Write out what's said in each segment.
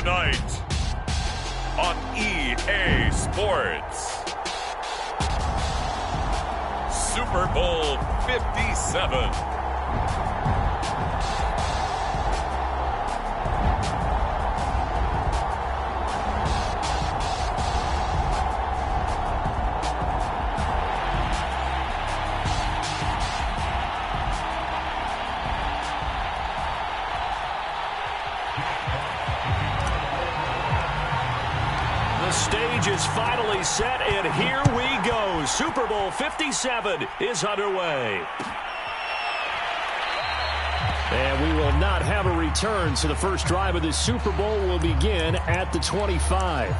tonight on EA Sports. Super Bowl 57. The stage is finally set, and here we go. Super Bowl 57 is underway. And we will not have a return, so the first drive of this Super Bowl will begin at the 25.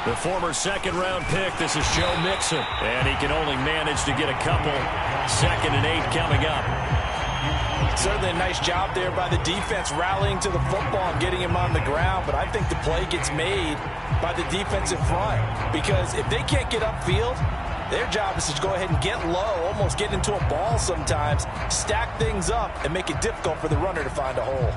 The former second-round pick, this is Joe Mixon. And he can only manage to get a couple. 2nd and 8 coming up. Certainly a nice job there by the defense rallying to the football and getting him on the ground. But I think the play gets made by the defensive front. Because if they can't get upfield, their job is to go ahead and get low, almost get into a ball sometimes, stack things up, and make it difficult for the runner to find a hole.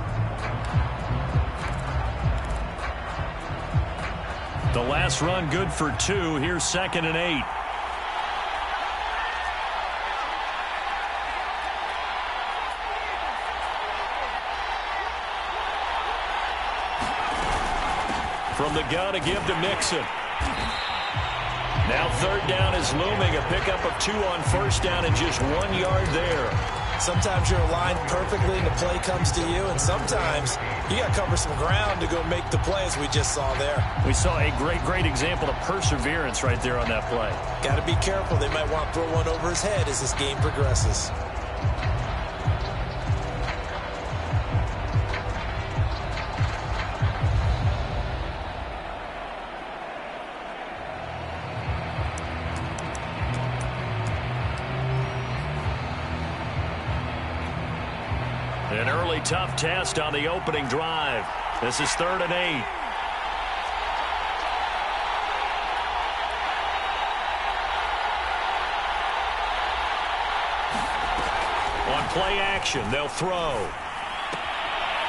The last run good for 2. Here's 2nd and 8. From the gun, a give to Mixon. Now 3rd down is looming. A pickup of 2 on 1st down and just 1 yard there. Sometimes you're aligned perfectly and the play comes to you, and sometimes you got to cover some ground to go make the play, as we just saw there. We saw a great example of perseverance right there on that play. Got to be careful. They might want to throw one over his head as this game progresses. An early tough test on the opening drive. This is 3rd and 8. On play action, they'll throw.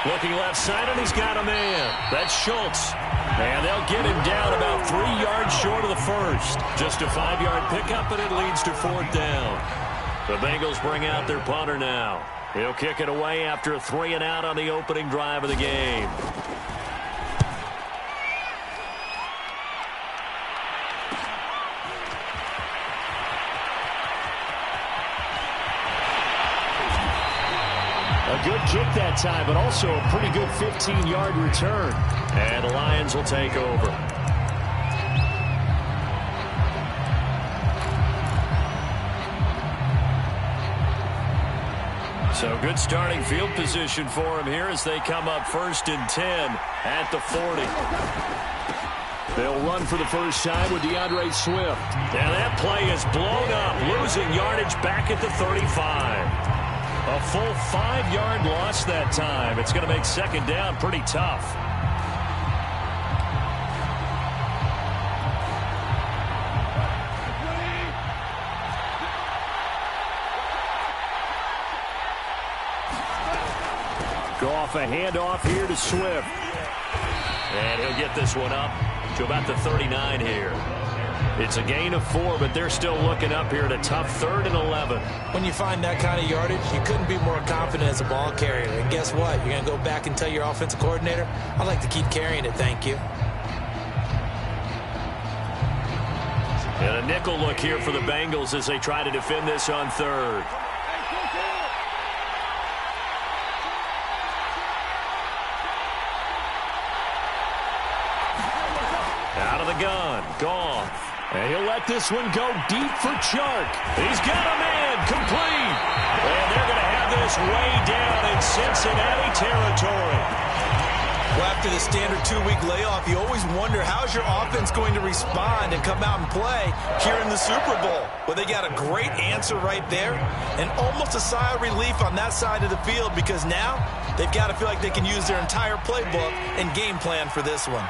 Looking left side, and he's got a man. That's Schultz. And they'll get him down about 3 yards short of the first. Just a 5-yard pickup, and it leads to 4th down. The Bengals bring out their punter now. He'll kick it away after a 3 and out on the opening drive of the game. A good kick that time, but also a pretty good 15-yard return. And the Lions will take over. So good starting field position for him here as they come up 1st and 10 at the 40. They'll run for the first time with DeAndre Swift. And that play is blown up, losing yardage back at the 35. A full 5-yard loss that time. It's going to make 2nd down pretty tough. Goff, a handoff here to Swift. And he'll get this one up to about the 39 here. It's a gain of 4, but they're still looking up here at a tough 3rd and 11. When you find that kind of yardage, you couldn't be more confident as a ball carrier. And guess what? You're going to go back and tell your offensive coordinator, I'd like to keep carrying it, thank you. And a nickel look here for the Bengals as they try to defend this on 3rd. Out of the gun, Goff. And he'll let this one go deep for Chark. He's got a man, complete. And they're going to have this way down in Cincinnati territory. Well, after the standard 2-week layoff, you always wonder how's your offense going to respond and come out and play here in the Super Bowl. Well, they got a great answer right there and almost a sigh of relief on that side of the field because now they've got to feel like they can use their entire playbook and game plan for this one.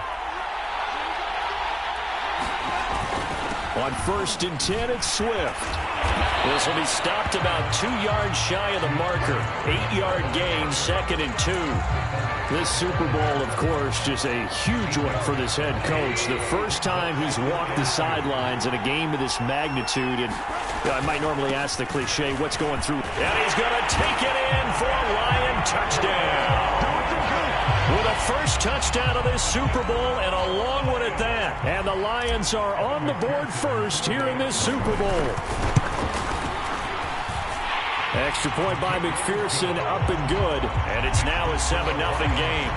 On 1st and 10, it's Swift. This will be stopped about 2 yards shy of the marker. 8-yard gain, 2nd and 2. This Super Bowl, of course, just a huge one for this head coach. The first time he's walked the sidelines in a game of this magnitude. And I might normally ask the cliche, what's going through? And he's going to take it in for a Lion touchdown. With a first touchdown of this Super Bowl and a long one at that. And the Lions are on the board first here in this Super Bowl. Extra point by McPherson, up and good. And it's now a 7-0 game.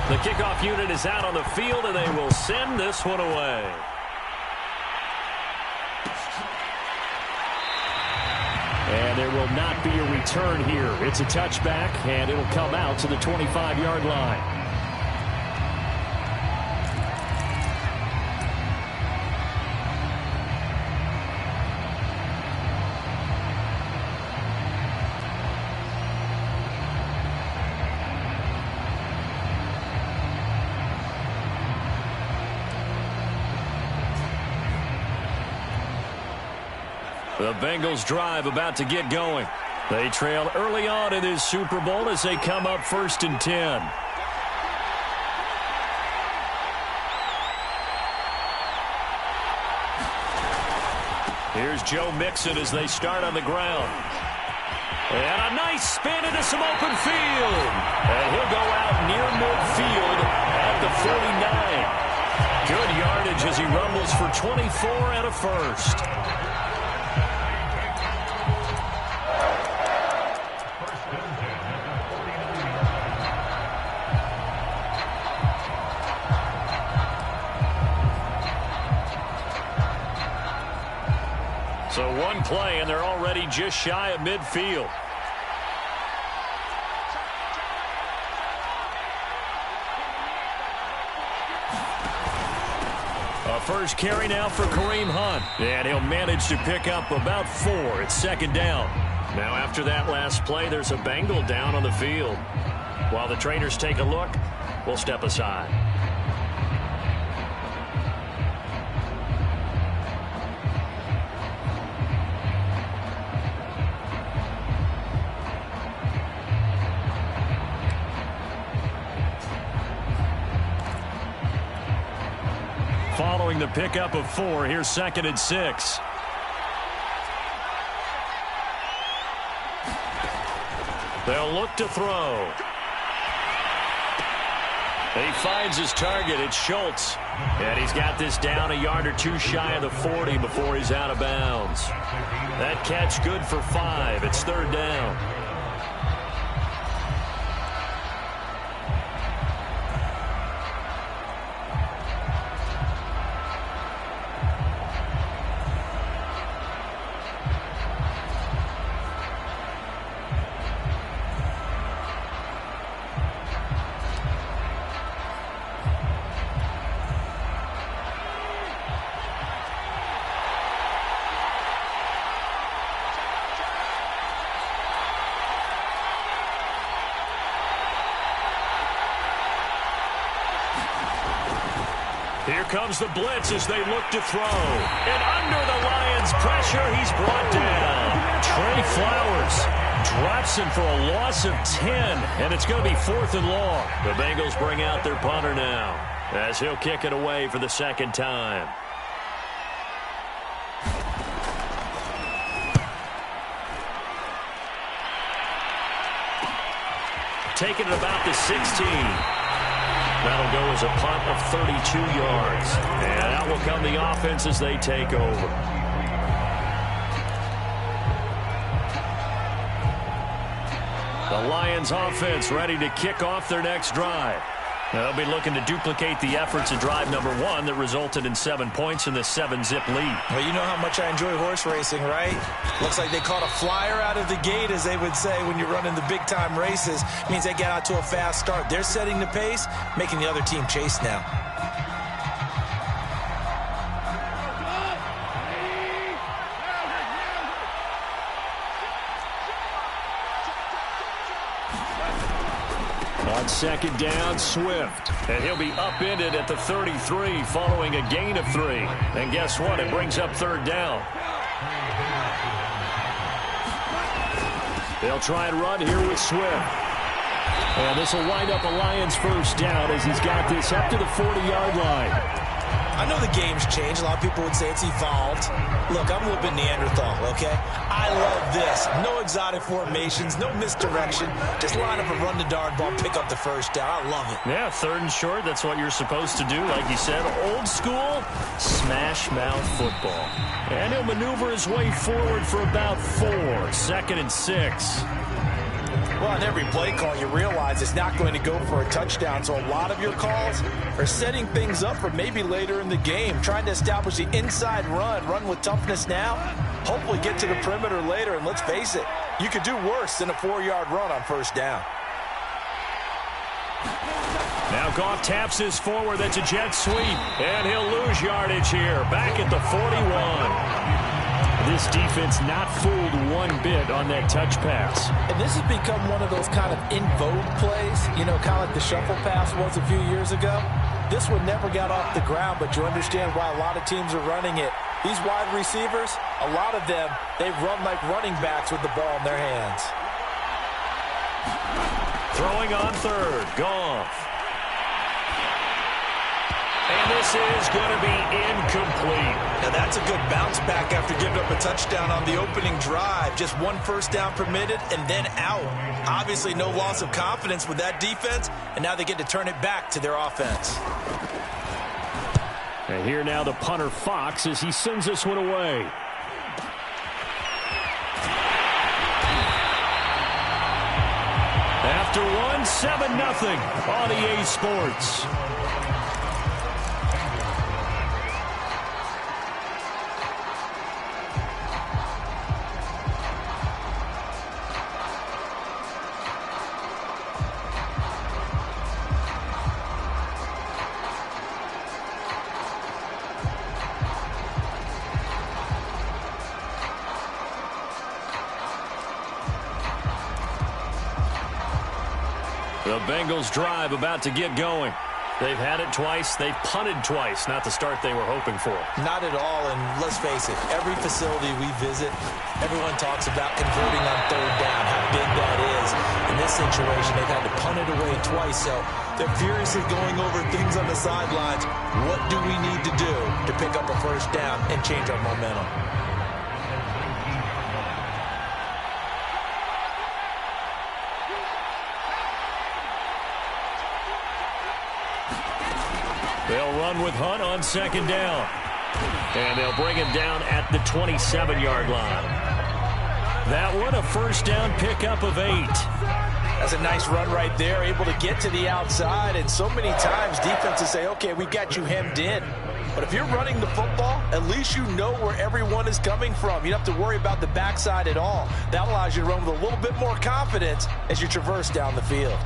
The kickoff unit is out on the field, and they will send this one away. And there will not be a return here. It's a touchback, and it'll come out to the 25-yard line. The Bengals drive about to get going. They trail early on in this Super Bowl as they come up 1st and 10. Here's Joe Mixon as they start on the ground. And a nice spin into some open field. And he'll go out near midfield at the 49. Good yardage as he rumbles for 24 and a first. So one play, and they're already just shy of midfield. A first carry now for Kareem Hunt. And he'll manage to pick up about 4. It's 2nd down. Now after that last play, there's a Bengal down on the field. While the trainers take a look, we'll step aside. Following the pickup of 4, here's 2nd and 6. They'll look to throw. He finds his target. It's Schultz. And he's got this down a yard or 2 shy of the 40 before he's out of bounds. That catch good for 5. It's 3rd down. Here comes the blitz as they look to throw. And under the Lions' pressure, he's brought down. Trey Flowers drops him for a loss of 10, and it's going to be 4th and long. The Bengals bring out their punter now as he'll kick it away for the 2nd time. Taking it about the 16. That'll go as a punt of 32 yards. And out will come the offense as they take over. The Lions offense ready to kick off their next drive. They'll be looking to duplicate the efforts of drive number 1 that resulted in 7 points in the 7-zip lead. Well, you know how much I enjoy horse racing, right? Looks like they caught a flyer out of the gate, as they would say when you're running the big-time races. It means they get out to a fast start. They're setting the pace, making the other team chase now. On second down, Swift. And he'll be upended at the 33 following a gain of 3. And guess what? It brings up third down. They'll try and run here with Swift. And this will wind up a Lions first down as he's got this up to the 40-yard line. I know the game's changed. A lot of people would say it's evolved. Look, I'm a little bit Neanderthal, okay? I love this. No exotic formations, no misdirection. Just line up and run the darn ball, pick up the first down. I love it. Yeah, 3rd and short, that's what you're supposed to do. Like you said, old school, smash mouth football. And he'll maneuver his way forward for about 4. 2nd and 6. Well, on every play call, you realize it's not going to go for a touchdown, so a lot of your calls are setting things up for maybe later in the game, trying to establish the inside run with toughness now, hopefully get to the perimeter later, and let's face it, you could do worse than a 4-yard run on first down. Now Goff taps his forward. That's a jet sweep, and he'll lose yardage here, back at the 41. This defense not fooled one bit on that touch pass. And this has become one of those kind of in vogue plays, you know, kind of like the shuffle pass was a few years ago. This one never got off the ground, but you understand why a lot of teams are running it. These wide receivers, a lot of them, they run like running backs with the ball in their hands. Throwing on 3rd, Goff. And this is going to be incomplete. Now that's a good bounce back after giving up a touchdown on the opening drive. Just 1 first down permitted and then out. Obviously no loss of confidence with that defense, and now they get to turn it back to their offense. And here now the punter Fox as he sends this one away. After one, 7-0 on EA Sports. The Bengals drive about to get going. They've had it twice. They've punted twice. Not the start they were hoping for. Not at all, and let's face it, every facility we visit, everyone talks about converting on 3rd down, how big that is. In this situation, they've had to punt it away twice, so they're furiously going over things on the sidelines. What do we need to do to pick up a first down and change our momentum? They'll run with Hunt on 2nd down. And they'll bring him down at the 27-yard line. That one, a first down pickup of 8. That's a nice run right there, able to get to the outside. And so many times defenses say, okay, we got you hemmed in. But if you're running the football, at least you know where everyone is coming from. You don't have to worry about the backside at all. That allows you to run with a little bit more confidence as you traverse down the field.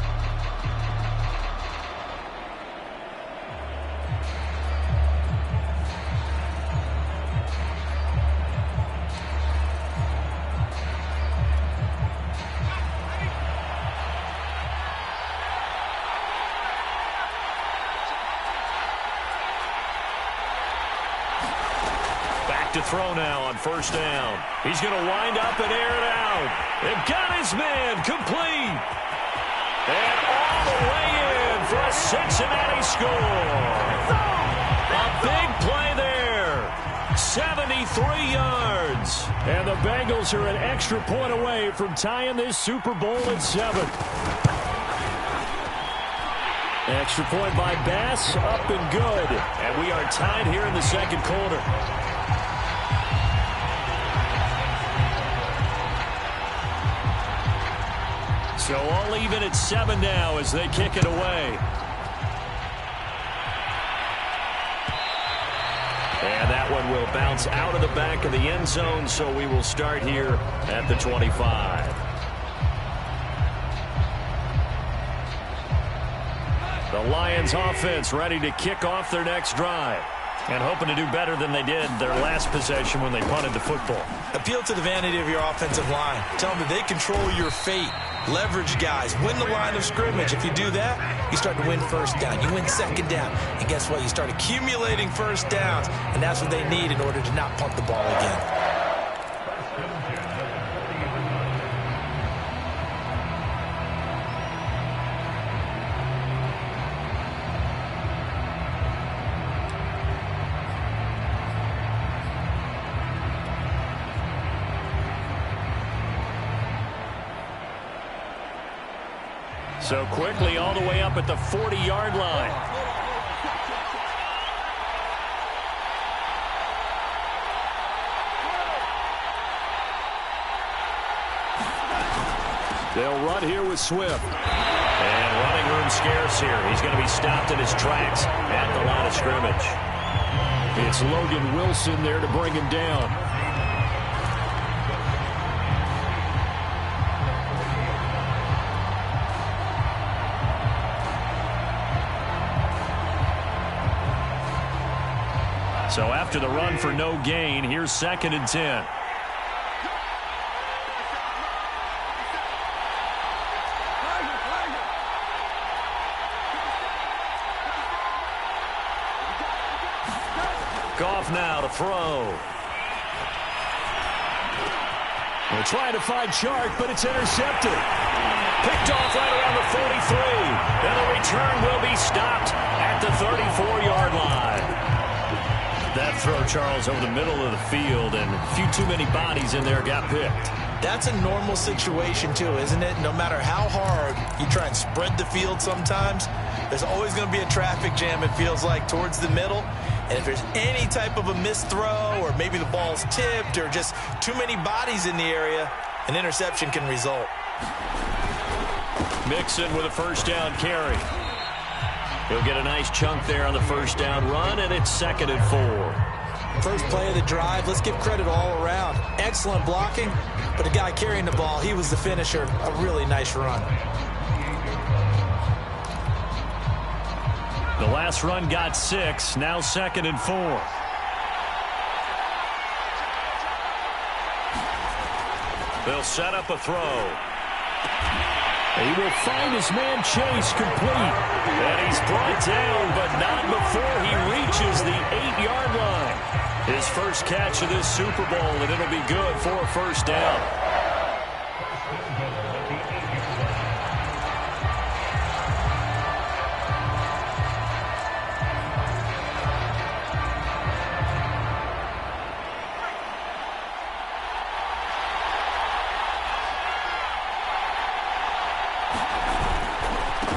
To throw now on first down. He's going to wind up and air it out. They've got his man complete. And all the way in for a Cincinnati score. A big play there. 73 yards. And the Bengals are an extra point away from tying this Super Bowl at 7. Extra point by Bass, up and good. And we are tied here in the 2nd quarter. So all even at 7 now as they kick it away. And that one will bounce out of the back of the end zone, so we will start here at the 25. The Lions offense ready to kick off their next drive. And hoping to do better than they did their last possession when they punted the football. Appeal to the vanity of your offensive line. Tell them that they control your fate. Leverage guys. Win the line of scrimmage. If you do that, you start to win first down. You win second down. And guess what? You start accumulating first downs. And that's what they need in order to not punt the ball again. So quickly all the way up at the 40-yard line. They'll run here with Swift. And running room scarce here. He's going to be stopped in his tracks at the line of scrimmage. It's Logan Wilson there to bring him down. So after the run for no gain, here's 2nd and 10. Goff now to throw. They're trying to find Chark, but it's intercepted. Picked off right around the 43. And the return will be stopped at the 34-yard line. That throw, Charles, over the middle of the field, and a few too many bodies in there got picked. That's a normal situation, too, isn't it? No matter how hard you try and spread the field sometimes, there's always going to be a traffic jam, it feels like, towards the middle. And if there's any type of a missed throw, or maybe the ball's tipped, or just too many bodies in the area, an interception can result. Mixon with a first down carry. He'll get a nice chunk there on the first down run, and it's 2nd and 4. First play of the drive, let's give credit all around. Excellent blocking, but the guy carrying the ball, he was the finisher. A really nice run. The last run got 6, now 2nd and 4. They'll set up a throw. He will find his man Chase complete. And he's brought down, but not before he reaches the 8-yard line. His first catch of this Super Bowl, and it'll be good for a first down.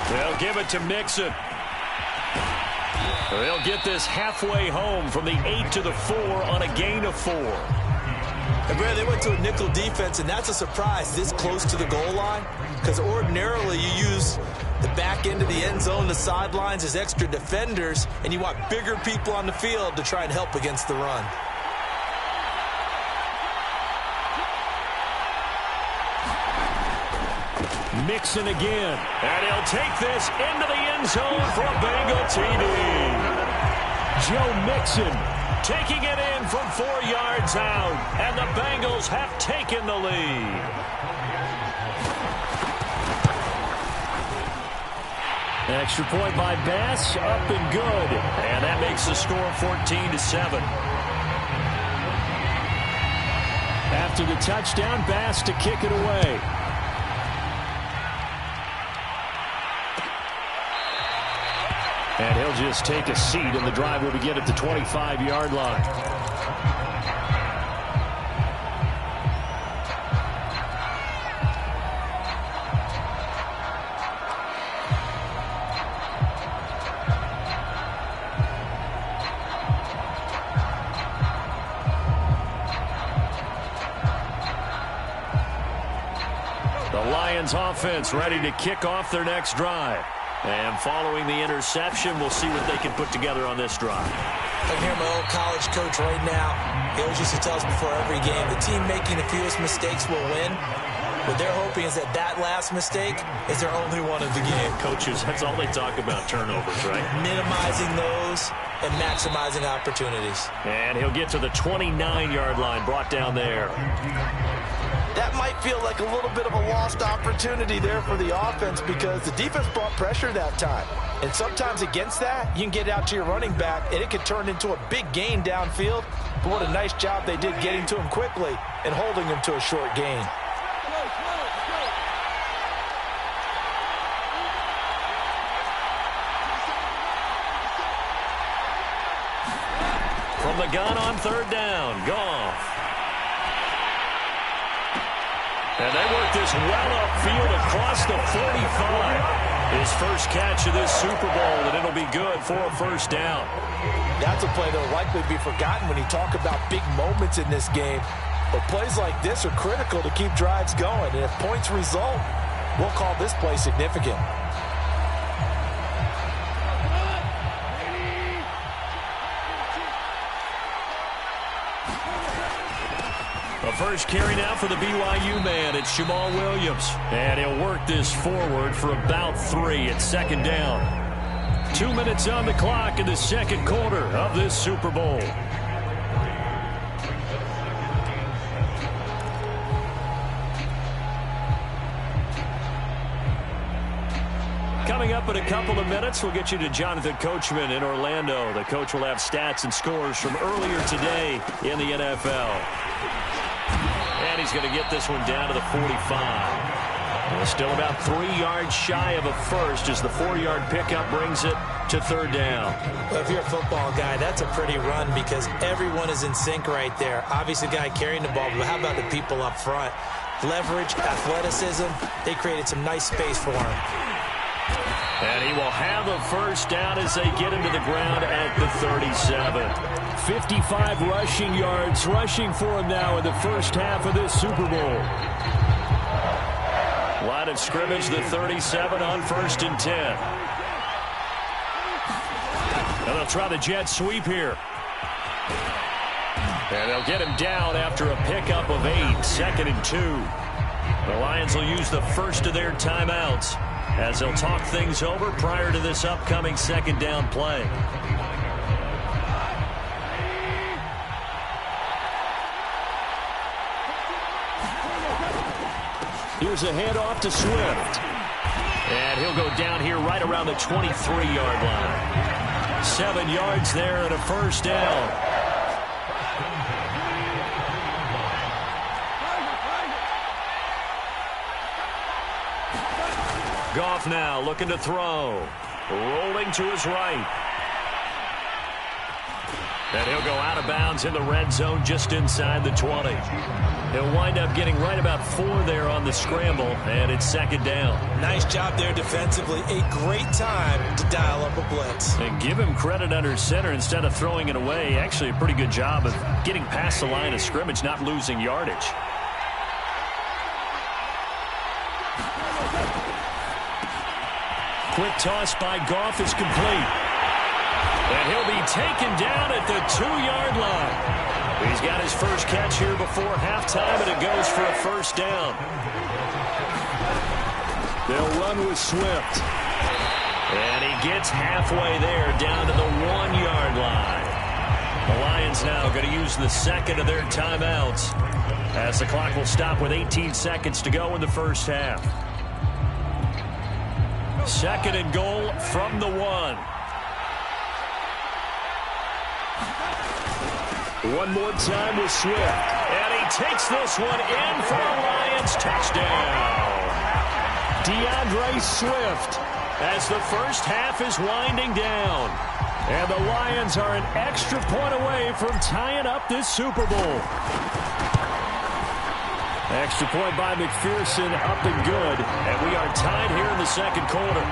They'll give it to Mixon. They'll get this halfway home from the 8 to the 4 on a gain of 4. And Brad, they went to a nickel defense, and that's a surprise this close to the goal line, because ordinarily you use the back end of the end zone, the sidelines as extra defenders, and you want bigger people on the field to try and help against the run. Mixon again, and he'll take this into the end zone for a Bengal TD. Joe Mixon taking it in from 4 yards out, and the Bengals have taken the lead. Extra point by Bass, up and good, and that makes the score 14-7. After the touchdown, Bass to kick it away. And he'll just take a seat, and the drive will begin at the 25-yard line. Lions offense ready to kick off their next drive. And following the interception, we'll see what they can put together on this drive. I can hear my old college coach right now. He always used to tell us before every game, the team making the fewest mistakes will win. What they're hoping is that that last mistake is their only one of the game. Coaches, that's all they talk about, turnovers, right? Minimizing those and maximizing opportunities. And he'll get to the 29-yard line, brought down there. That might feel like a little bit of a lost opportunity there for the offense because the defense brought pressure that time. And sometimes against that, you can get out to your running back, and it could turn into a big gain downfield. But what a nice job they did getting to him quickly and holding him to a short gain. From the gun on third down, Goff. And they work this well upfield across the 45. His first catch of this Super Bowl, and it'll be good for a first down. That's a play that will likely be forgotten when you talk about big moments in this game. But plays like this are critical to keep drives going. And if points result, we'll call this play significant. The first carry now for the BYU man. It's Jamal Williams. And he'll work this forward for about 3 at second down. 2 minutes on the clock in the second quarter of this Super Bowl. Coming up in a couple of minutes, we'll get you to Jonathan Coachman in Orlando. The coach will have stats and scores from earlier today in the NFL. And he's going to get this one down to the 45. Well, still about 3 yards shy of a first as the 4-yard pickup brings it to third down. Well, if you're a football guy, that's a pretty run because everyone is in sync right there. Obviously, the guy carrying the ball, but how about the people up front? Leverage, athleticism, they created some nice space for him. And he will have a first down as they get him to the ground at the 37. 55 rushing yards rushing for him now in the first half of this Super Bowl. Line of scrimmage, the 37 on 1st and 10. And they'll try the jet sweep here. And they'll get him down after a pickup of 8, 2nd and 2. The Lions will use the first of their timeouts as they'll talk things over prior to this upcoming second down play. Here's a handoff to Swift. And he'll go down here right around the 23-yard line. 7 yards there and a first down. Goff now looking to throw. Rolling to his right. And he'll go out of bounds in the red zone just inside the 20. He'll wind up getting right about 4 there on the scramble, and it's second down. Nice job there defensively. A great time to dial up a blitz. And give him credit under center instead of throwing it away. Actually a pretty good job of getting past the line of scrimmage, not losing yardage. Quick toss by Goff is complete. And he'll be taken down at the 2-yard line. He's got his first catch here before halftime, and it goes for a first down. They'll run with Swift. And he gets halfway there, down to the 1-yard line. The Lions now going to use the second of their timeouts as the clock will stop with 18 seconds to go in the first half. 2nd and goal from the 1. One more time with Swift. And he takes this one in for a Lions touchdown. DeAndre Swift as the first half is winding down. And the Lions are an extra point away from tying up this Super Bowl. Extra point by McPherson, up and good. And we are tied here in the second quarter.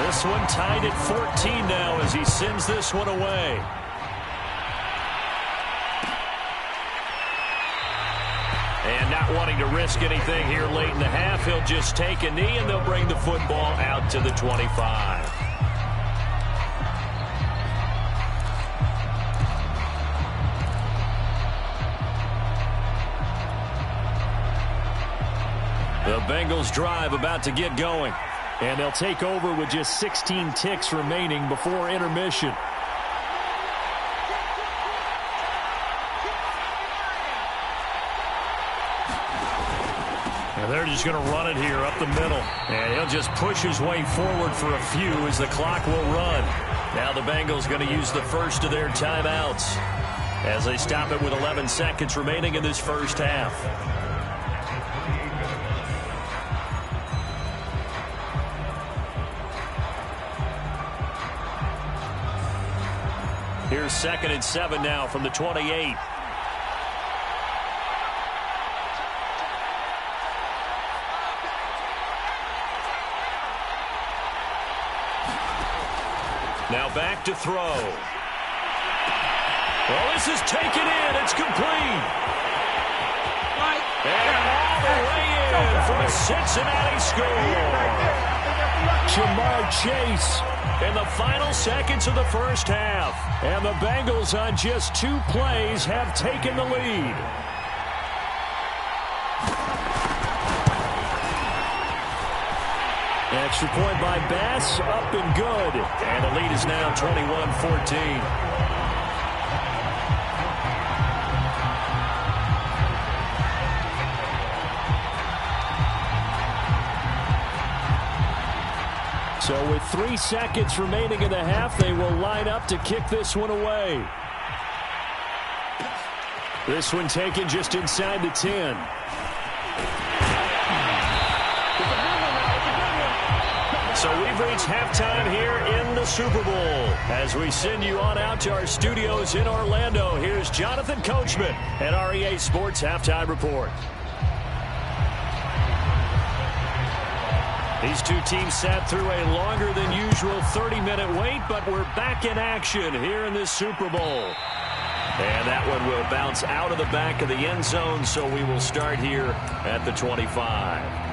This one tied at 14 now as he sends this one away. And not wanting to risk anything here late in the half, he'll just take a knee, and they'll bring the football out to the 25. The Bengals drive about to get going. And they'll take over with just 16 ticks remaining before intermission. And they're just going to run it here up the middle. And he'll just push his way forward for a few as the clock will run. Now the Bengals going to use the first of their timeouts as they stop it with 11 seconds remaining in this first half. Here's 2nd and 7 now from the 28. Now back to throw. Well, this is taken in. It's complete. And all the way in for a Cincinnati score. Jamar Chase in the final seconds of the first half. And the Bengals on just 2 plays have taken the lead. Extra point by Bass, up and good. And the lead is now 21-14. So with 3 seconds remaining in the half, they will line up to kick this one away. This one taken just inside the 10. So we've reached halftime here in the Super Bowl. As we send you on out to our studios in Orlando, here's Jonathan Coachman at REA Sports Halftime Report. These two teams sat through a longer than usual 30-minute wait, but we're back in action here in this Super Bowl. And that one will bounce out of the back of the end zone, so we will start here at the 25.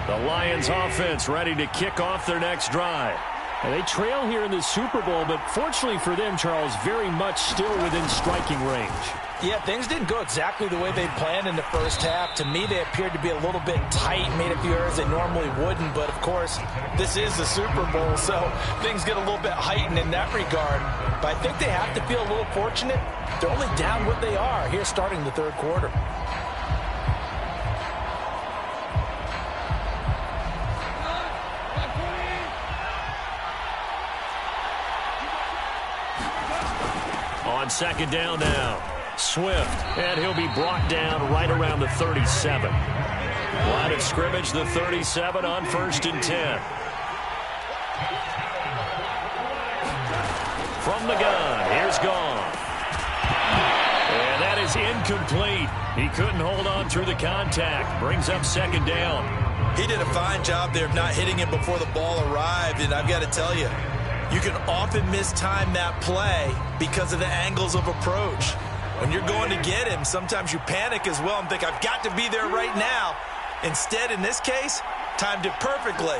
The Lions offense ready to kick off their next drive. And they trail here in the Super Bowl, but fortunately for them, Charles, very much still within striking range. Yeah, things didn't go exactly the way they planned in the first half. To me, they appeared to be a little bit tight, made a few errors they normally wouldn't. But, of course, this is the Super Bowl, so things get a little bit heightened in that regard. But I think they have to feel a little fortunate. They're only down what they are here starting the third quarter. On second down now, Swift, and he'll be brought down right around the 37. Line of scrimmage, the 37 on 1st and 10. From the gun, here's Goff. And that is incomplete. He couldn't hold on through the contact. Brings up second down. He did a fine job there of not hitting him before the ball arrived, and I've got to tell you, you can often mistime that play because of the angles of approach. When you're going to get him, sometimes you panic as well and think, I've got to be there right now. Instead, in this case, timed it perfectly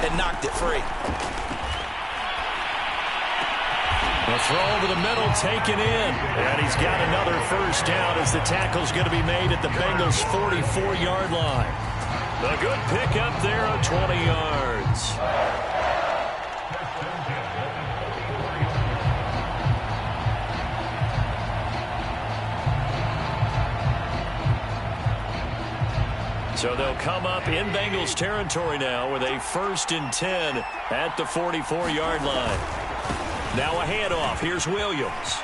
and knocked it free. The throw over the middle taken in. And he's got another first down as the tackle's going to be made at the Bengals' 44-yard line. A good pickup there of 20 yards. So they'll come up in Bengals territory now with a 1st and 10 at the 44-yard line. Now a handoff. Here's Williams.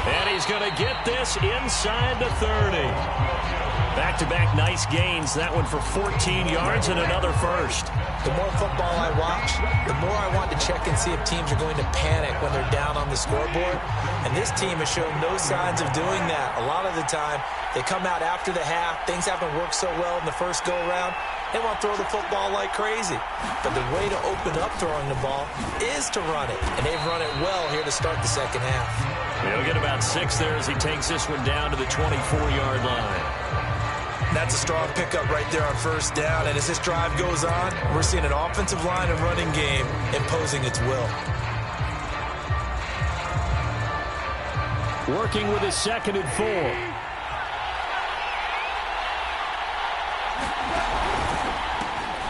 And he's going to get this inside the 30. Back-to-back nice gains. That one for 14 yards and another first. The more football I watch, the more I want to check and see if teams are going to panic when they're down on the scoreboard. And this team has shown no signs of doing that. A lot of the time, they come out after the half. Things haven't worked so well in the first go-around. They want to throw the football like crazy. But the way to open up throwing the ball is to run it. And they've run it well here to start the second half. He'll get about 6 there as he takes this one down to the 24-yard line. That's a strong pickup right there on first down. And as this drive goes on, we're seeing an offensive line and running game imposing its will. Working with his 2nd and 4.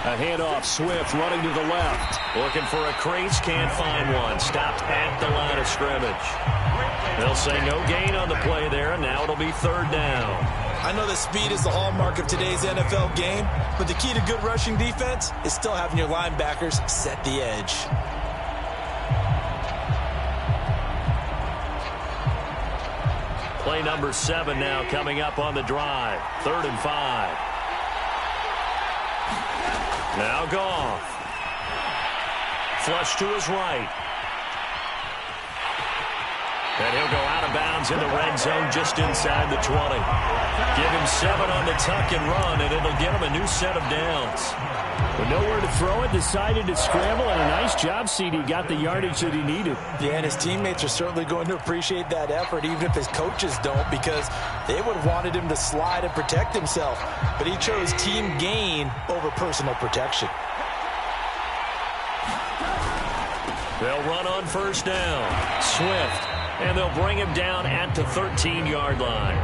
A handoff, Swift running to the left. Looking for a crease, can't find one. Stopped at the line of scrimmage. They'll say no gain on the play there, and now it'll be 3rd down. I know that speed is the hallmark of today's NFL game, but the key to good rushing defense is still having your linebackers set the edge. Play number 7 now coming up on the drive. 3rd and 5. Now Goff. Flush to his right. And he'll go out of bounds in the red zone just inside the 20. Give him 7 on the tuck and run, and it'll get him a new set of downs. With nowhere to throw it, decided to scramble, and a nice job, CD. Got the yardage that he needed. Yeah, and his teammates are certainly going to appreciate that effort, even if his coaches don't, because they would have wanted him to slide and protect himself. But he chose team gain over personal protection. They'll run on first down. Swift. And they'll bring him down at the 13-yard line.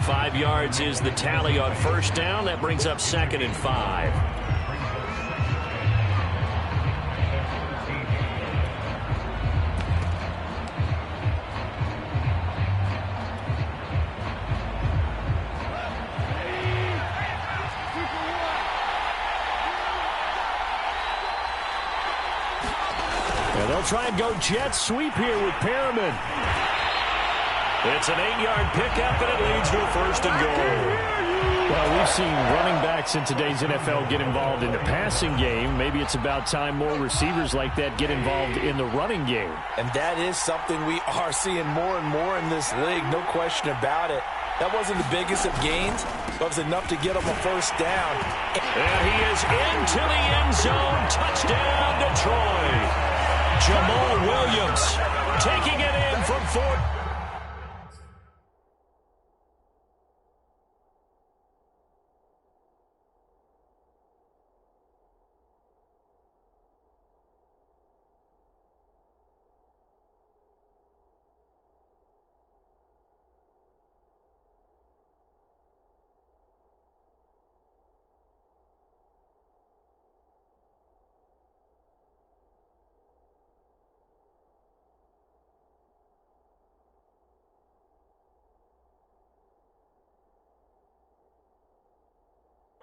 5 yards is the tally on first down. That brings up 2nd and 5. And they'll try and go jet sweep here with Perriman. It's an 8-yard pickup, and it leads to a 1st and goal. Well, we've seen running backs in today's NFL get involved in the passing game. Maybe it's about time more receivers like that get involved in the running game. And that is something we are seeing more and more in this league, no question about it. That wasn't the biggest of gains, but it was enough to get him a 1st down. And he is into the end zone. Touchdown, Detroit. Jamal Williams taking it in from 4.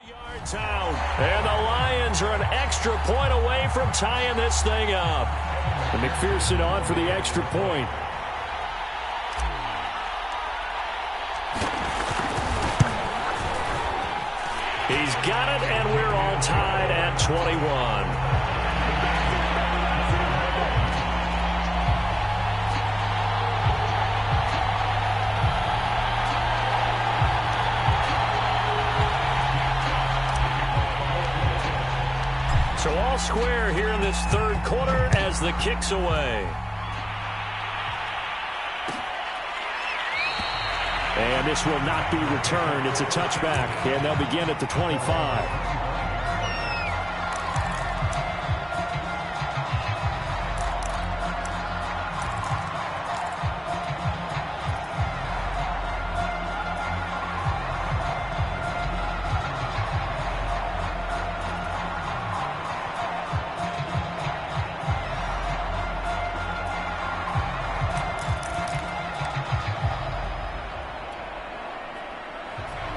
Yards out. And the Lions are an extra point away from tying this thing up. And McPherson on for the extra point. He's got it, and we're all tied at 21. So all square here in this 3rd quarter as the kick's away. And this will not be returned. It's a touchback, and they'll begin at the 25.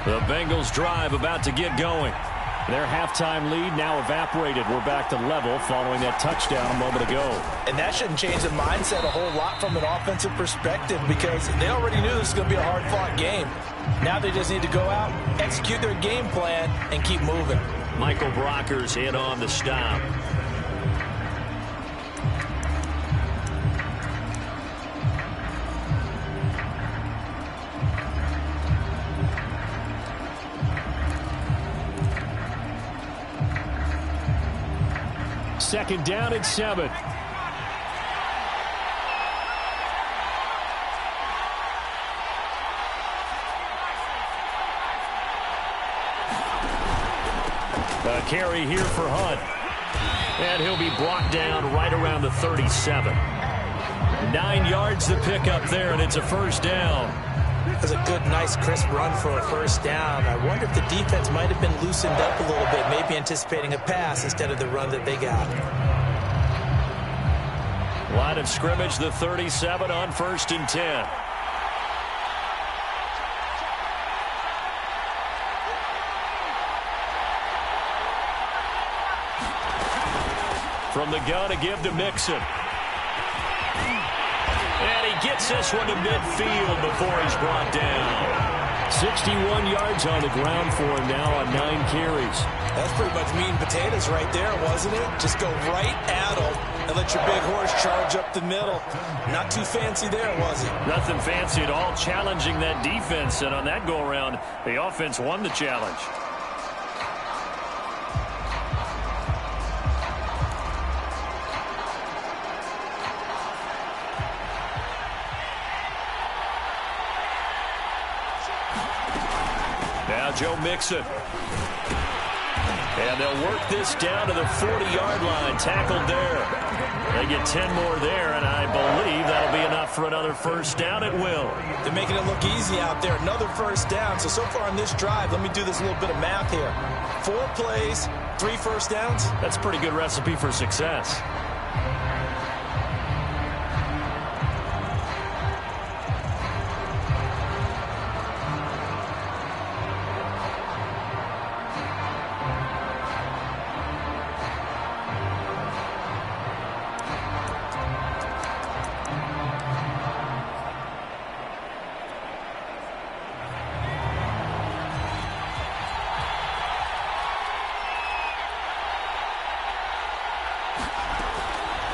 The Bengals drive about to get going. Their halftime lead now evaporated. We're back to level following that touchdown a moment ago. And that shouldn't change the mindset a whole lot from an offensive perspective because they already knew this was going to be a hard-fought game. Now they just need to go out, execute their game plan, and keep moving. Michael Brocker's in on the stop. Second down and 7. A carry here for Hunt. And he'll be brought down right around the 37. 9 yards to pick up there, and it's a first down. That's a good, nice, crisp run for a first down. I wonder if the defense might have been loosened up a little bit, maybe anticipating a pass instead of the run that they got. Line of scrimmage, the 37 on 1st and 10. From the gun to give to Mixon. And he gets this one to midfield before he's brought down. 61 yards on the ground for him now on 9 carries. That's pretty much meat and potatoes right there, wasn't it? Just go right at him and let your big horse charge up the middle. Not too fancy there, was it? Nothing fancy at all, challenging that defense. And on that go-around, the offense won the challenge. Now Joe Mixon. And they'll work this down to the 40-yard line. Tackled there. They get 10 more there, and I believe that'll be enough for another first down. It will. They're making it look easy out there. Another first down. So far on this drive, let me do this little bit of math here. 4 plays, 3 first downs. That's a pretty good recipe for success.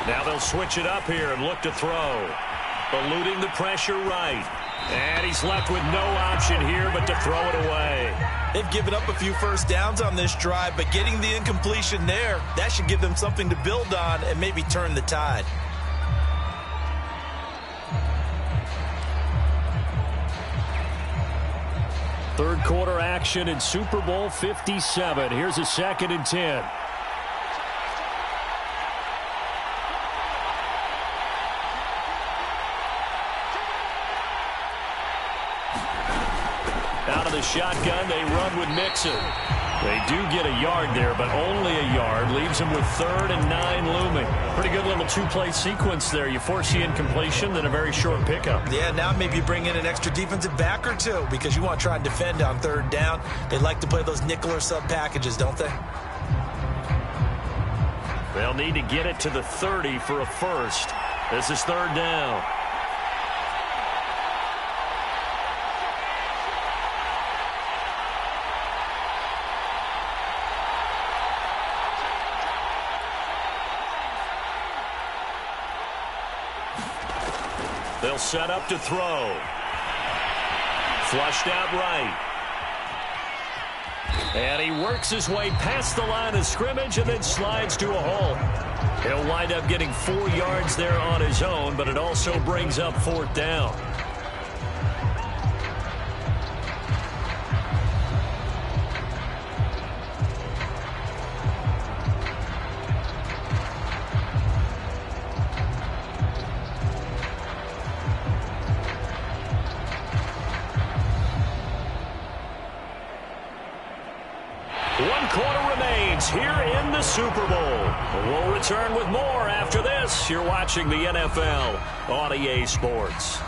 Now they'll switch it up here and look to throw. Eluding the pressure right. And he's left with no option here but to throw it away. They've given up a few first downs on this drive, but getting the incompletion there, that should give them something to build on and maybe turn the tide. Third quarter action in Super Bowl 57. Here's a 2nd and 10. Out of the shotgun, they run with Mixon. They do get a yard there, but only a yard. Leaves them with 3rd and 9 looming. Pretty good little 2-play sequence there. You force the incompletion, then a very short pickup. Yeah, now maybe you bring in an extra defensive back or two because you want to try and defend on 3rd down. They like to play those nickel or sub packages, don't they? They'll need to get it to the 30 for a first. This is 3rd down. They'll set up to throw. Flushed out right. And he works his way past the line of scrimmage and then slides to a halt. He'll wind up getting 4 yards there on his own, but it also brings up 4th down. Here in the Super Bowl. We'll return with more after this. You're watching the NFL on EA Sports.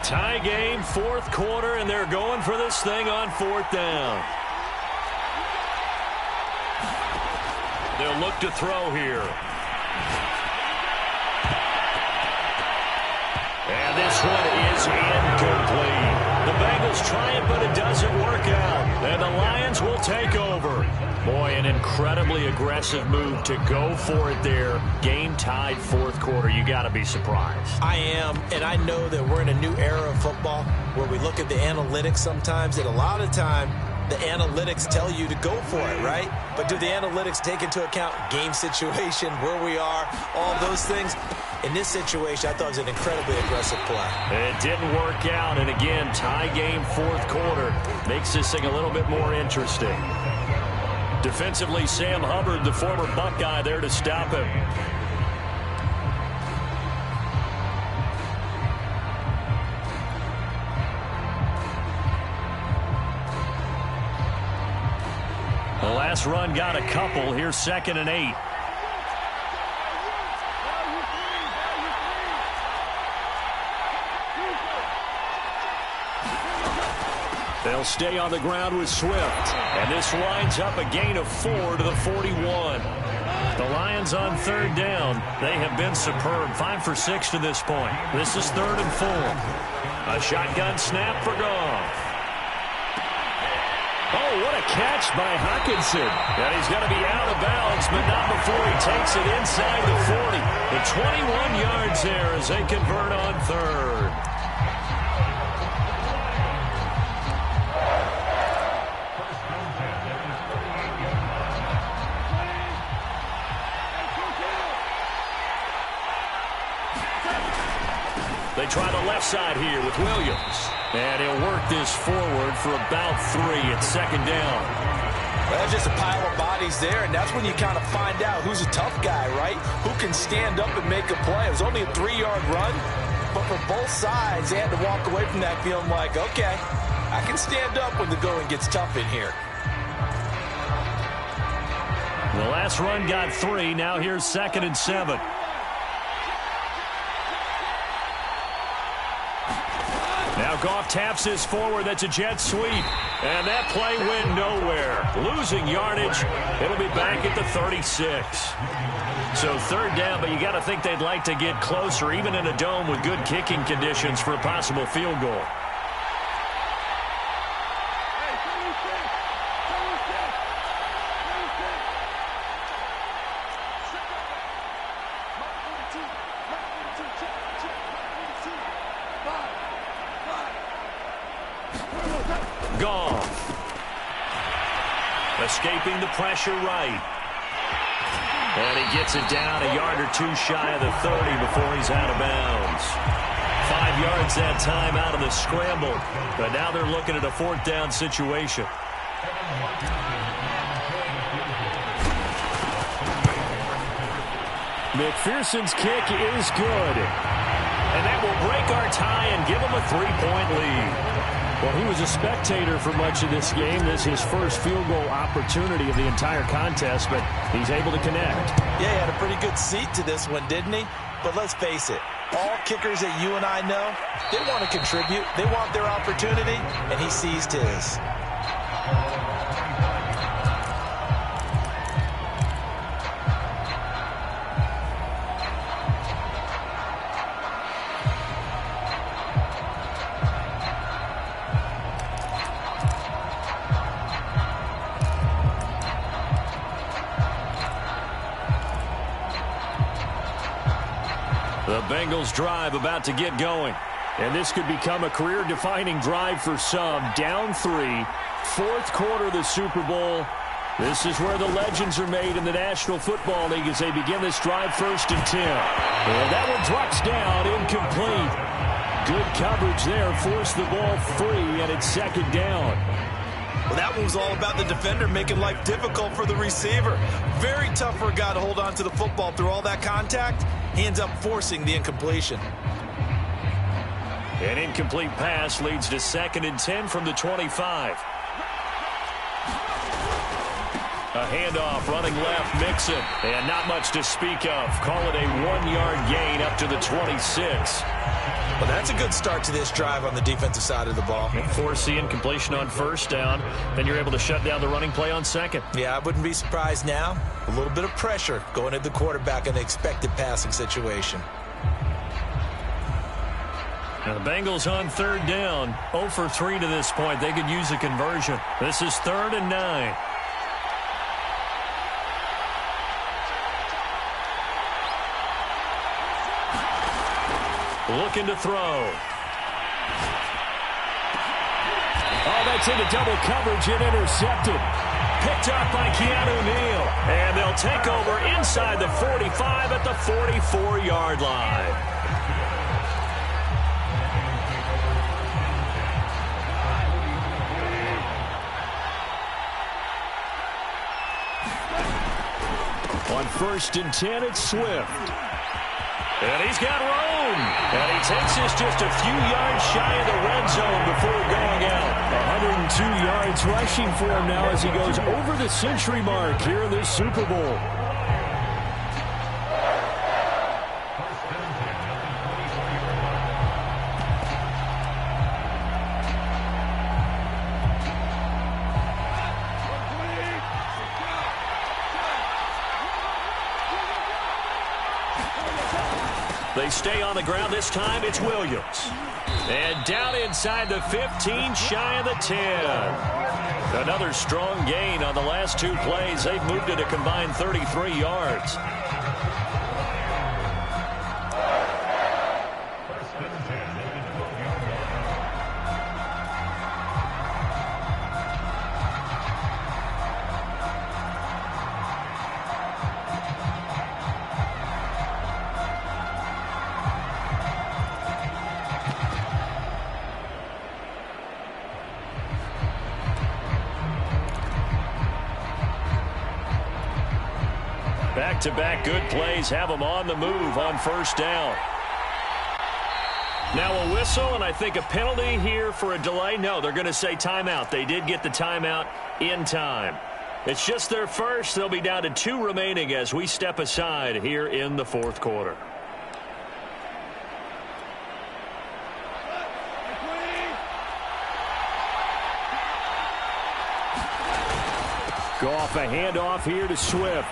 Tie game, fourth quarter, and they're going for this thing on fourth down. They'll look to throw here. And this one is incomplete. The Bengals try it, but it doesn't work out. And the Lions will take over. Boy, an incredibly aggressive move to go for it there. Game tied fourth quarter. You got to be surprised. I am, and I know that we're in a new era of football where we look at the analytics sometimes, and a lot of time the analytics tell you to go for it, right? But do the analytics take into account game situation, where we are, all those things? In this situation, I thought it was an incredibly aggressive play. It didn't work out, and again, tie game fourth quarter makes this thing a little bit more interesting. Defensively, Sam Hubbard, the former Buckeye, there to stop him. The last run got a couple. Here's 2nd and 8. They'll stay on the ground with Swift. And this winds up a gain of 4 to the 41. The Lions on third down. They have been superb. 5 for 6 to this point. This is 3rd and 4. A shotgun snap for Goff. Oh, what a catch by Hockenson. And he's going to be out of bounds, but not before he takes it inside the 40. The 21 yards there as they convert on third. They try the left side here with Williams. And he'll work this forward for about 3 at 2nd down. Well, that's just a pile of bodies there, and that's when you kind of find out who's a tough guy, right? Who can stand up and make a play. It was only a 3-yard run, but for both sides, they had to walk away from that feeling like, okay, I can stand up when the going gets tough in here. The last run got 3. Now here's 2nd and 7. Now Goff taps this forward. That's a jet sweep. And that play went nowhere. Losing yardage. It'll be back at the 36. So 3rd down, but you got to think they'd like to get closer, even in a dome with good kicking conditions for a possible field goal. Goff. Escaping the pressure right. And he gets it down a yard or 2 shy of the 30 before he's out of bounds. 5 yards that time out of the scramble. But now they're looking at a 4th down situation. McPherson's kick is good. And that will break our tie and give them a 3-point lead. Well, he was a spectator for much of this game. This is his first field goal opportunity of the entire contest, but he's able to connect. Yeah, he had a pretty good seat to this one, didn't he? But let's face it, all kickers that you and I know, they want to contribute. They want their opportunity, and he seized his. The Bengals drive about to get going. And this could become a career-defining drive for some. Down 3, 4th quarter of the Super Bowl. This is where the legends are made in the National Football League as they begin this drive 1st and 10. And that one drops down, incomplete. Good coverage there, forced the ball free, and it's 2nd down. Well, that one was all about the defender making life difficult for the receiver. Very tough for a guy to hold on to the football through all that contact. He ends up forcing the incompletion. An incomplete pass leads to 2nd and 10 from the 25. A handoff running left, Mixon. And not much to speak of. Call it a 1-yard gain up to the 26. Well, that's a good start to this drive on the defensive side of the ball. Forcing completion on first down. Then you're able to shut down the running play on second. Yeah, I wouldn't be surprised now. A little bit of pressure going at the quarterback in an expected passing situation. Now the Bengals on third down. 0 for 3 to this point. They could use a conversion. This is 3rd and 9. Looking to throw. Oh, that's into double coverage and intercepted. Picked up by Keanu Neal. And they'll take over inside the 45 at the 44-yard line. On 1st and 10, it's Swift. And he's got room. And he takes this just a few yards shy of the red zone before going out. 102 yards rushing for him now as he goes over the century mark here in this Super Bowl. They stay on the ground. This time it's Williams. And down inside the 15, shy of the 10. Another strong gain on the last 2 plays. They've moved it a combined 33 yards. Back-to-back good plays have them on the move on first down. Now a whistle, and I think a penalty here for a delay. No, they're going to say timeout. They did get the timeout in time. It's just their first. They'll be down to 2 remaining as we step aside here in the 4th quarter. Go off a handoff here to Swift.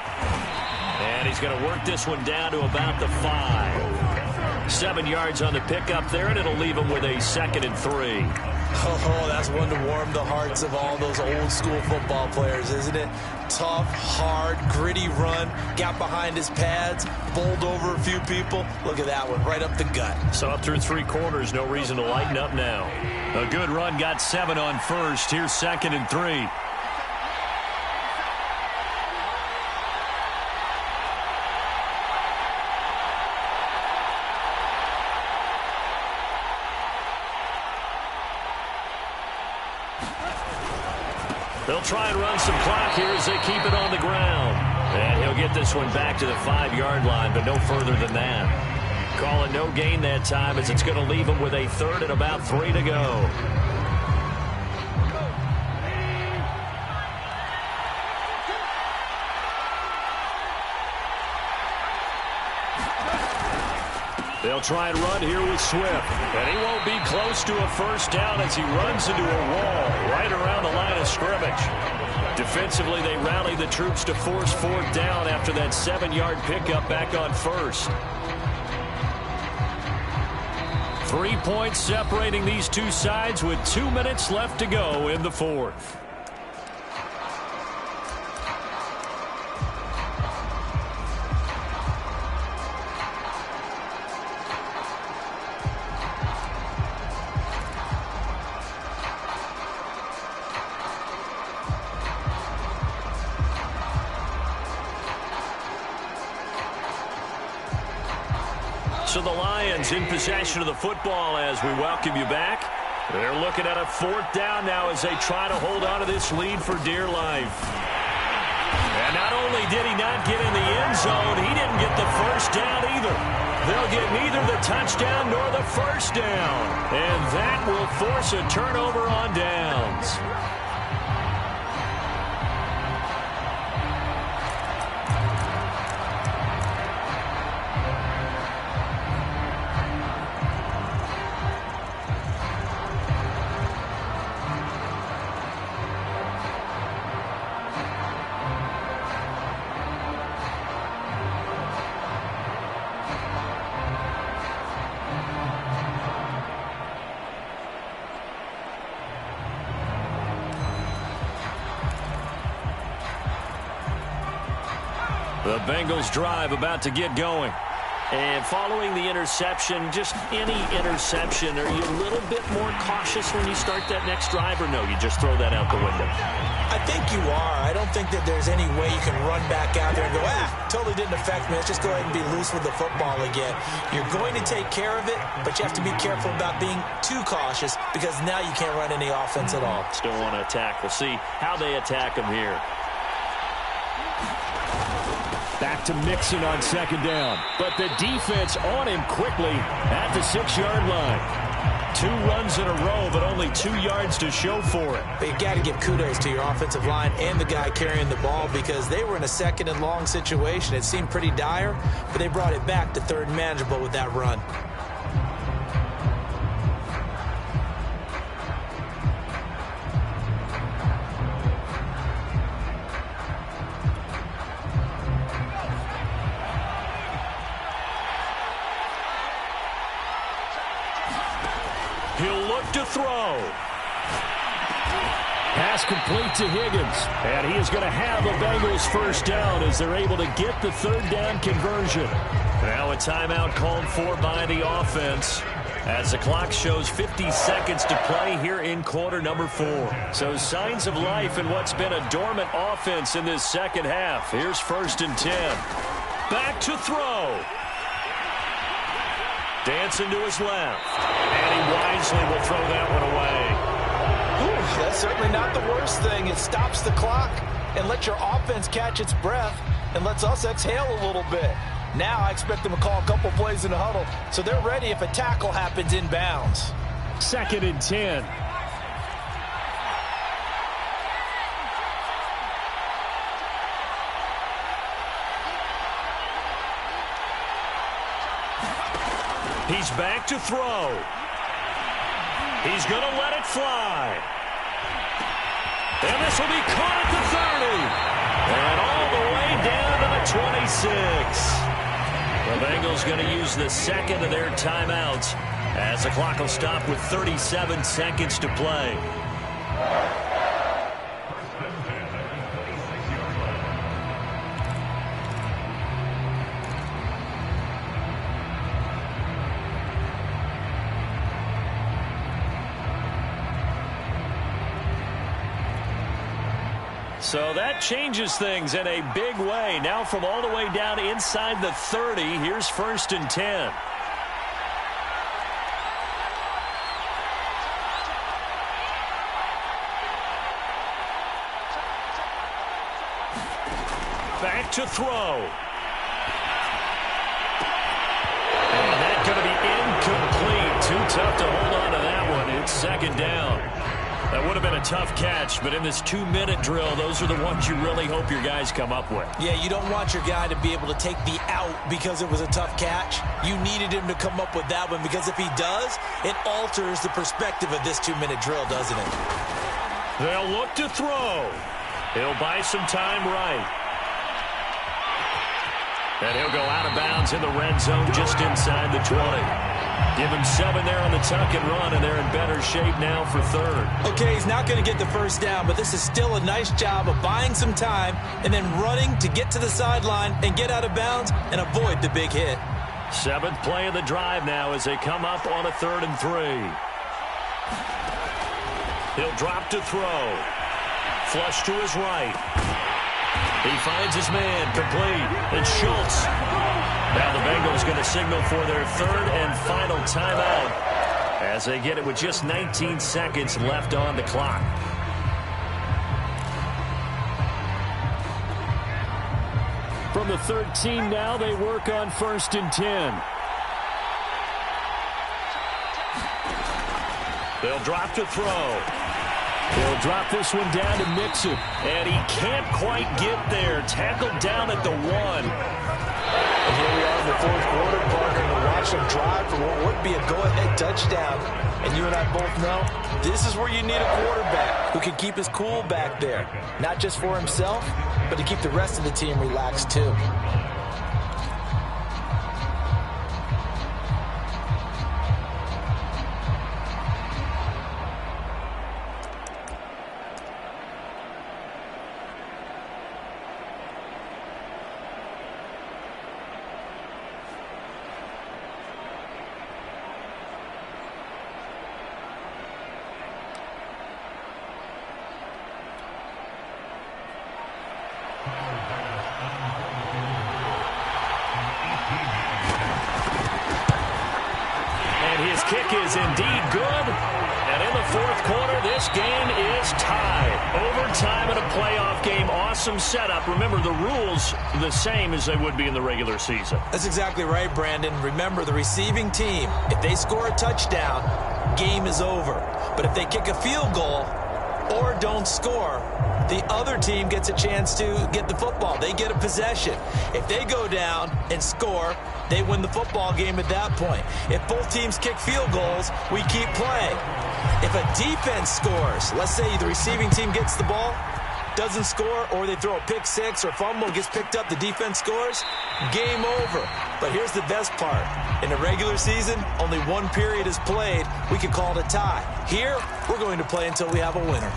And he's going to work this one down to about the 5. 7 yards on the pickup there, and it'll leave him with a 2nd and 3. Oh, that's one to warm the hearts of all those old school football players, isn't it? Tough, hard, gritty run. Got behind his pads, bowled over a few people. Look at that one, right up the gut. So up through 3 quarters, no reason to lighten up now. A good run, got 7 on first. Here's 2nd and 3. They'll try and run some clock here as they keep it on the ground. And he'll get this one back to the 5-yard line, but no further than that. Calling no gain that time as it's going to leave him with a 3rd and about 3 to go. They'll try and run here with Swift. And he won't be close to a first down as he runs into a wall right around the line of scrimmage. Defensively, they rally the troops to force 4th down after that 7-yard pickup back on first. 3 points separating these two sides with 2 minutes left to go in the 4th. So the Lions in possession of the football as we welcome you back. They're looking at a 4th down now as they try to hold on to this lead for dear life. And not only did he not get in the end zone, he didn't get the first down either. They'll get neither the touchdown nor the first down. And that will force a turnover on downs. The Bengals drive about to get going. And following the interception, just any interception, are you a little bit more cautious when you start that next drive, or no, you just throw that out the window? I think you are. I don't think that there's any way you can run back out there and go, totally didn't affect me. Let's just go ahead and be loose with the football again. You're going to take care of it, but you have to be careful about being too cautious because now you can't run any offense at all. Still want to attack. We'll see how they attack them here. Back to Mixon on second down. But the defense on him quickly at the 6-yard line. 2 runs in a row, but only 2 yards to show for it. But you got to give kudos to your offensive line and the guy carrying the ball because they were in a second and long situation. It seemed pretty dire, but they brought it back to third and manageable with that run. He'll look to throw. Pass complete to Higgins. And he is going to have the Bengals first down as they're able to get the third down conversion. Now a timeout called for by the offense as the clock shows 50 seconds to play here in quarter number 4. So signs of life in what's been a dormant offense in this second half. Here's 1st and 10. Back to throw. Dancing to his left. And he wisely will throw that one away. Ooh, that's certainly not the worst thing. It stops the clock and lets your offense catch its breath and lets us exhale a little bit. Now I expect them to call a couple plays in the huddle so they're ready if a tackle happens inbounds. 2nd and 10. He's back to throw. He's going to let it fly. And this will be caught at the 30. And all the way down to the 26. The Bengals going to use the second of their timeouts as the clock will stop with 37 seconds to play. So that changes things in a big way. Now from all the way down inside the 30, here's 1st and 10. Back to throw. And that's going to be incomplete. Too tough to hold on to that one. It's 2nd down. That would have been a tough catch, but in this 2-minute drill, those are the ones you really hope your guys come up with. Yeah, you don't want your guy to be able to take the out because it was a tough catch. You needed him to come up with that one because if he does, it alters the perspective of this 2-minute drill, doesn't it? They'll look to throw. He'll buy some time right. And he'll go out of bounds in the red zone just inside the 20. Give him 7 there on the tuck and run, and they're in better shape now for 3rd. Okay, he's not going to get the first down, but this is still a nice job of buying some time and then running to get to the sideline and get out of bounds and avoid the big hit. 7th play of the drive now as they come up on a 3rd and 3. He'll drop to throw. Flush to his right. He finds his man complete. It's Schultz. Now the Bengals going to signal for their 3rd and final timeout as they get it with just 19 seconds left on the clock. From the 13 now, they work on 1st and 10. They'll drop to throw. They'll drop this one down to Mixon. And he can't quite get there. Tackled down at the 1. And here we are in the 4th quarter, partner, to watch them drive for what would be a go-ahead touchdown. And you and I both know this is where you need a quarterback who can keep his cool back there. Not just for himself, but to keep the rest of the team relaxed too. kick is indeed good. And in the fourth quarter, this game is tied. Overtime in a playoff game. Awesome setup. Remember, the rules the same as they would be in the regular season. That's exactly right, Brandon. Remember, the receiving team, if they score a touchdown, game is over. But if they kick a field goal or don't score, the other team gets a chance to get the football. They get a possession. If they go down and score, they win the football game at that point. If both teams kick field goals, we keep playing. If a defense scores, let's say the receiving team gets the ball, doesn't score, or they throw a pick six or fumble, gets picked up, the defense scores, game over. But here's the best part. In the regular season, only one period is played. We can call it a tie. Here, we're going to play until we have a winner.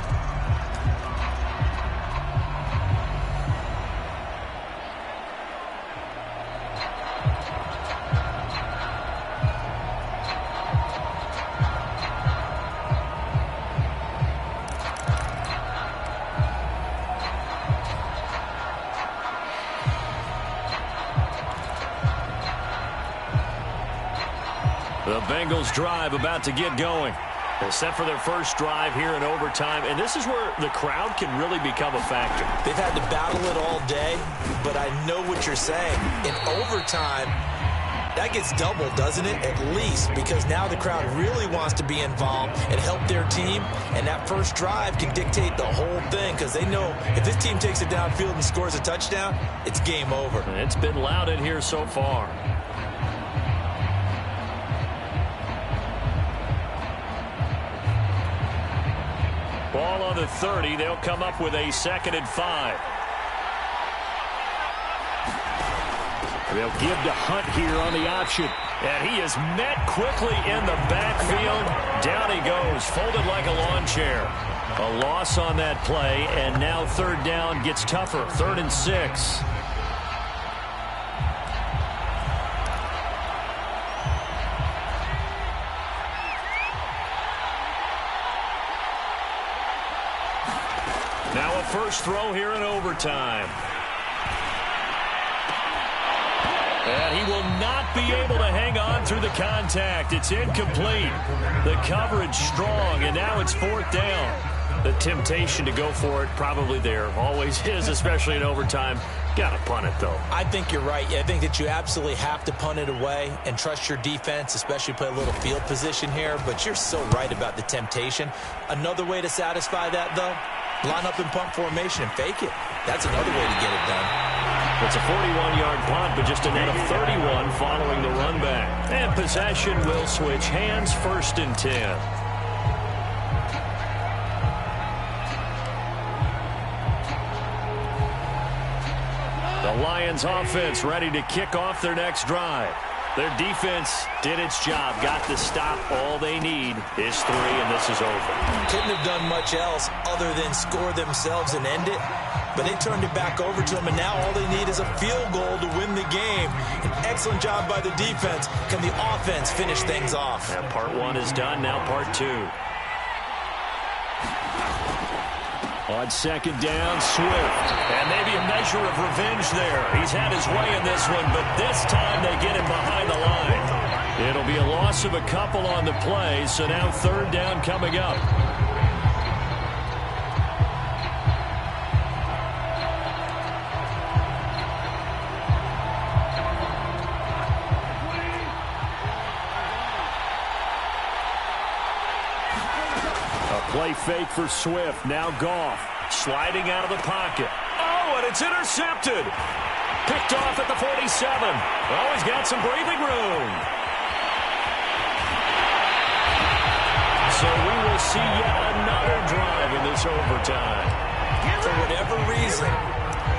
The Bengals drive about to get going. They're set for their first drive here in overtime, and this is where the crowd can really become a factor. They've had to battle it all day, but I know what you're saying. In overtime, that gets doubled, doesn't it? At least, because now the crowd really wants to be involved and help their team, and that first drive can dictate the whole thing, because they know if this team takes it downfield and scores a touchdown, it's game over. And it's been loud in here so far. Ball on the 30. They'll come up with a 2nd and 5. They'll give to Hunt here on the option. And he is met quickly in the backfield. Down he goes, folded like a lawn chair. A loss on that play, and now 3rd down gets tougher. 3rd and 6. Now a first throw here in overtime. And he will not be able to hang on through the contact. It's incomplete. The coverage strong, and now it's 4th down. The temptation to go for it probably there. Always is, especially in overtime. Got to punt it, though. I think you're right. I think that you absolutely have to punt it away and trust your defense, especially play a little field position here. But you're so right about the temptation. Another way to satisfy that, though, line up in punt formation and fake it. That's another way to get it done. It's a 41-yard punt, but just a net of 31 following the run back. And possession will switch hands, 1st and 10. The Lions offense ready to kick off their next drive. Their defense did its job, got the stop. All they need is 3, and this is over. Couldn't have done much else other than score themselves and end it, but they turned it back over to them, and now all they need is a field goal to win the game. An excellent job by the defense. Can the offense finish things off? Yeah, part 1 is done, now part 2. On 2nd down, Swift. And maybe a measure of revenge there. He's had his way in this one, but this time they get him behind the line. It'll be a loss of a couple on the play, so now 3rd down coming up. Play fake for Swift. Now Goff sliding out of the pocket. Oh, and it's intercepted. Picked off at the 47. Oh, he's got some breathing room. So we will see yet another drive in this overtime. For whatever reason,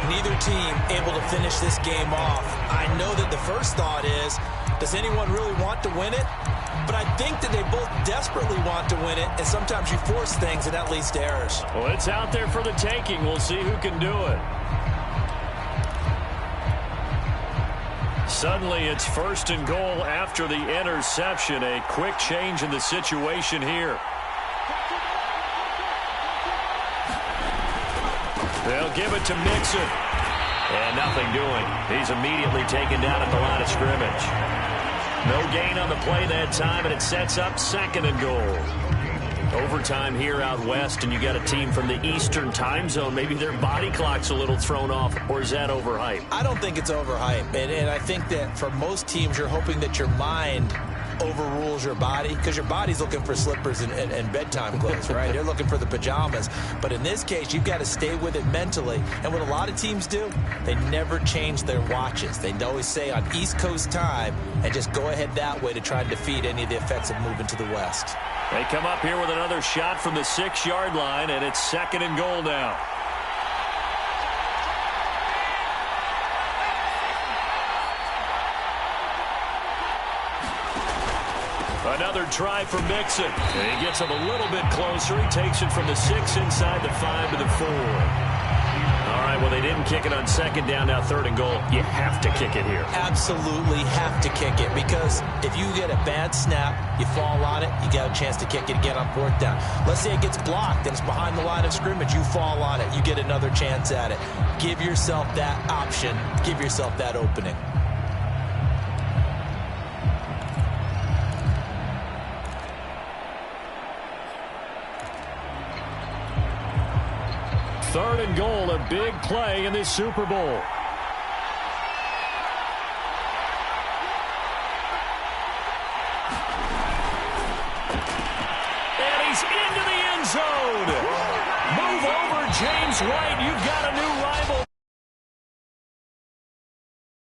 neither team able to finish this game off. I know that the first thought is, does anyone really want to win it? But I think that they both desperately want to win it, and sometimes you force things, and that leads to errors. Well, it's out there for the taking. We'll see who can do it. Suddenly, it's 1st and goal after the interception. A quick change in the situation here. They'll give it to Mixon. And nothing doing. He's immediately taken down at the line of scrimmage. No gain on the play that time, and it sets up 2nd and goal. Overtime here out west, and you got a team from the Eastern time zone. Maybe their body clock's a little thrown off, or is that overhyped? I don't think it's overhyped, and I think that for most teams, you're hoping that your mind overrules your body, because your body's looking for slippers and bedtime clothes, right? They're looking for the pajamas. But in this case, you've got to stay with it mentally. And what a lot of teams do, they never change their watches. They always say on East Coast time and just go ahead that way to try and defeat any of the effects of moving to the west. They come up here with another shot from the 6-yard line, and it's 2nd and goal now. Another try for Mixon. And he gets him a little bit closer. He takes it from the 6 inside the 5 to the 4. All right, well, they didn't kick it on 2nd down, now 3rd and goal. You have to kick it here. Absolutely have to kick it, because if you get a bad snap, you fall on it, you got a chance to kick it again on 4th down. Let's say it gets blocked and it's behind the line of scrimmage. You fall on it, you get another chance at it. Give yourself that option. Give yourself that opening. Third and goal, a big play in this Super Bowl. And he's into the end zone. Move over, James White. You've got a new